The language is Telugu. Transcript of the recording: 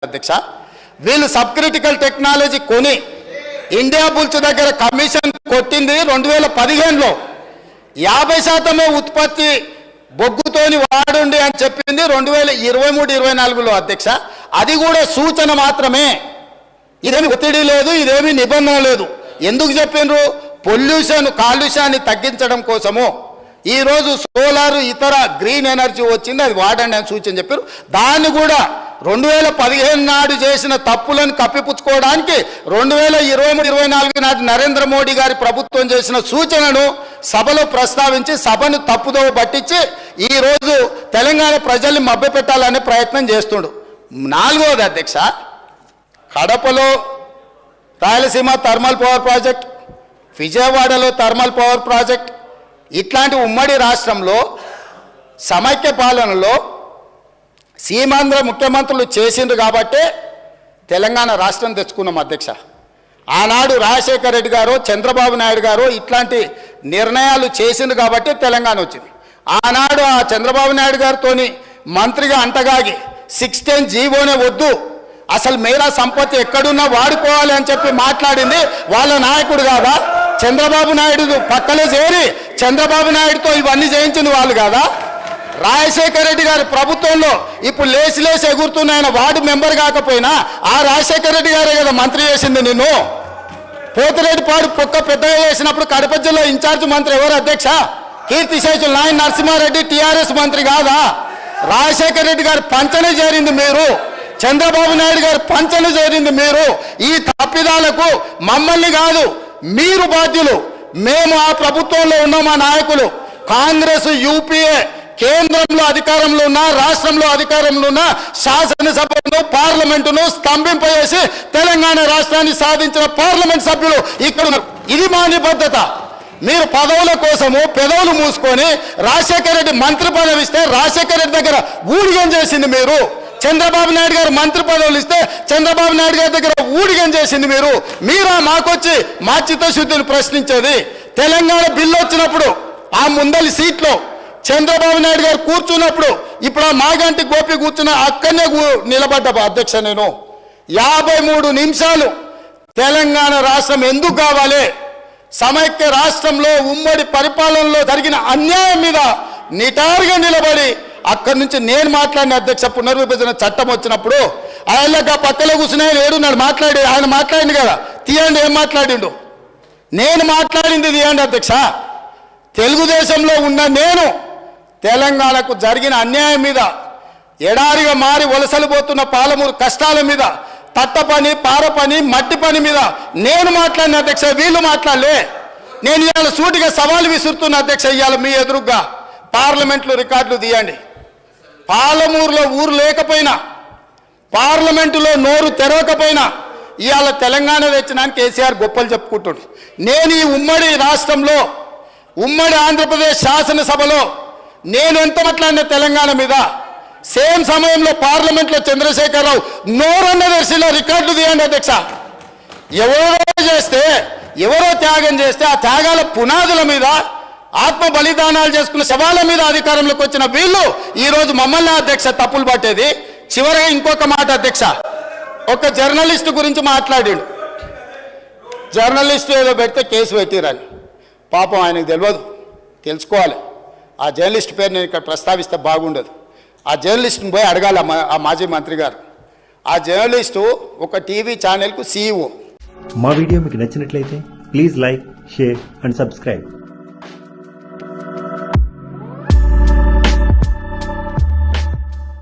అధ్యక్ష వీళ్ళు సబ్ క్రిటికల్ టెక్నాలజీ కొని ఇండియా బుల్స్ దగ్గర కమిషన్ కొట్టింది 2015లో 50% ఉత్పత్తి బొగ్గుతోని వాడండి అని చెప్పింది 2023-24లో అధ్యక్ష. అది కూడా సూచన మాత్రమే, ఇదేమి ఒత్తిడి లేదు, ఇదేమి నిబంధన లేదు. ఎందుకు చెప్పిండ్రు? కాలుష్యాన్ని తగ్గించడం కోసము. ఈరోజు సోలార్ ఇతర గ్రీన్ ఎనర్జీ వచ్చింది, అది వాడండి అని సూచన చెప్పారు. దాన్ని కూడా 2015 నాడు చేసిన తప్పులను కప్పిపుచ్చుకోవడానికి 2023-24 నాటి నరేంద్ర మోడీ గారి ప్రభుత్వం చేసిన సూచనను సభలో ప్రస్తావించి సభను తప్పుదోవ పట్టించి ఈరోజు తెలంగాణ ప్రజల్ని మభ్యపెట్టాలనే ప్రయత్నం చేస్తుండు. 4వది అధ్యక్ష, కడపలో రాయలసీమ థర్మల్ పవర్ ప్రాజెక్ట్, విజయవాడలో థర్మల్ పవర్ ప్రాజెక్ట్, ఇట్లాంటి ఉమ్మడి రాష్ట్రంలో సమైక్య పాలనలో సీమాంధ్ర ముఖ్యమంత్రులు చేసిండ్రు కాబట్టే తెలంగాణ రాష్ట్రం తెచ్చుకున్నాం అధ్యక్ష. ఆనాడు రాజశేఖర రెడ్డి గారు, చంద్రబాబు నాయుడు గారు ఇట్లాంటి నిర్ణయాలు చేసిండ్రు కాబట్టి తెలంగాణ వచ్చింది. ఆనాడు ఆ చంద్రబాబు నాయుడు గారితో మంత్రిగా అంటగాగి 610 జీవోనే వద్దు, అసలు మేరా సంపత్తి ఎక్కడున్నా వాడుకోవాలి అని చెప్పి మాట్లాడింది వాళ్ళ నాయకుడు కాదా? చంద్రబాబు నాయుడు పక్కనే చేరి చంద్రబాబు నాయుడుతో ఇవన్నీ చేయించింది వాళ్ళు కాదా? రాజశేఖర రెడ్డి గారి ప్రభుత్వంలో ఇప్పుడు లేచి ఎగురుతున్నాయన వార్డు మెంబర్ కాకపోయినా ఆ రాజశేఖర రెడ్డి గారే కదా మంత్రి చేసింది నిన్ను. పోతిరెడ్డిపాడు పొక్క పెద్దగా చేసినప్పుడు కడప జిల్లా ఇన్ఛార్జ్ మంత్రి ఎవరు అధ్యక్ష? కీర్తిశేషులు నాయన నరసింహారెడ్డి టీఆర్ఎస్ మంత్రి కాదా? రాజశేఖర రెడ్డి గారి పంచనే చేరింది మీరు, చంద్రబాబు నాయుడు గారి పంచనే చేరింది మీరు. ఈ తప్పిదాలకు మమ్మల్ని కాదు మీరు బాధ్యులు. మేము ఆ ప్రభుత్వంలో ఉన్న మా నాయకులు కాంగ్రెస్ యూపీఏ కేంద్రంలో అధికారంలో ఉన్న, రాష్ట్రంలో అధికారంలో ఉన్న శాసనసభను పార్లమెంటును స్తంభింపజేసి తెలంగాణ రాష్ట్రాన్ని సాధించిన పార్లమెంట్ సభ్యులు ఇక్కడ ఉన్నారు. ఇది మా నిబద్ధత. మీరు పదవుల కోసము పెదవులు మూసుకొని రాజశేఖర రెడ్డి మంత్రి పదవి ఇస్తే రాజశేఖర రెడ్డి దగ్గర ఊడిగం చేసింది మీరు. చంద్రబాబు నాయుడు గారు మంత్రి పదవులు ఇస్తే చంద్రబాబు నాయుడు గారి దగ్గర ఊడిగం చేసింది మీరు. మీరా మాకొచ్చి మా చిత్తశుద్ధిని ప్రశ్నించేది? తెలంగాణ బిల్లు వచ్చినప్పుడు ఆ ముందలి సీట్లో చంద్రబాబు నాయుడు గారు కూర్చున్నప్పుడు ఇప్పుడు ఆ మాగంటి గోపి కూర్చున్న అక్కడనే నిలబడ్డా అధ్యక్ష. నేను 53 నిమిషాలు తెలంగాణ రాష్ట్రం ఎందుకు కావాలి, సమైక్య రాష్ట్రంలో ఉమ్మడి పరిపాలనలో జరిగిన అన్యాయం మీద నిటారుగా నిలబడి అక్కడి నుంచి నేను మాట్లాడిన అధ్యక్ష. పునర్విభజన చట్టం వచ్చినప్పుడు ఆయన పక్కలో కూర్చుని ఆయన ఏడున్నాడు మాట్లాడి, ఆయన మాట్లాడింది కదా, తీయండి ఏం మాట్లాడిండు. నేను మాట్లాడింది తీయండి అధ్యక్ష. తెలుగుదేశంలో ఉన్న నేను తెలంగాణకు జరిగిన అన్యాయం మీద, ఎడారిగా మారి వలసలు పోతున్న పాలమూరు కష్టాల మీద, తట్ట పని, పార పని, మట్టి పని మీద నేను మాట్లాడిన అధ్యక్ష. వీళ్ళు మాట్లాడలే. నేను ఇవాళ సూటిగా సవాలు విసురుతున్న అధ్యక్ష. ఇవాళ మీ ఎదురుగా పార్లమెంట్లో రికార్డులు తీయండి. పాలమూరులో ఊరు లేకపోయినా, పార్లమెంటులో నోరు తెరవకపోయినా ఇవాళ తెలంగాణ తెచ్చినానికి కేసీఆర్ గొప్పలు చెప్పుకుంటుండు. నేను ఈ ఉమ్మడి రాష్ట్రంలో, ఉమ్మడి ఆంధ్రప్రదేశ్ శాసనసభలో నేను ఎంత మాట్లాడిన తెలంగాణ మీద, సేమ్ సమయంలో పార్లమెంట్లో చంద్రశేఖరరావు నోరన్న దర్శిలో రికార్డులు తీయండి అధ్యక్ష. ఎవరో త్యాగం చేస్తే ఆ త్యాగాల పునాదుల మీద, ఆత్మ బలిదానాలు చేసుకున్న శవాల మీద అధికారంలోకి వచ్చిన వీళ్ళు ఈరోజు మమ్మల్ని అధ్యక్ష తప్పులు పట్టేది. చివరిగా ఇంకొక మాట అధ్యక్ష, ఒక జర్నలిస్టు గురించి మాట్లాడాడు. జర్నలిస్టు ఏదో పెడితే కేసు పెట్టిరని. పాపం ఆయనకు తెలియదు, తెలుసుకోవాలి. ఆ జర్నలిస్ట్ పేరు నేను ఇక్కడ ప్రస్తావిస్తే బాగుండదు. ఆ జర్నలిస్ట్ని పోయి అడగాలి ఆ మాజీ మంత్రి గారు. ఆ జర్నలిస్టు ఒక టీవీ ఛానల్కు CEO. మా వీడియో మీకు నచ్చినట్లయితే please like, share and subscribe.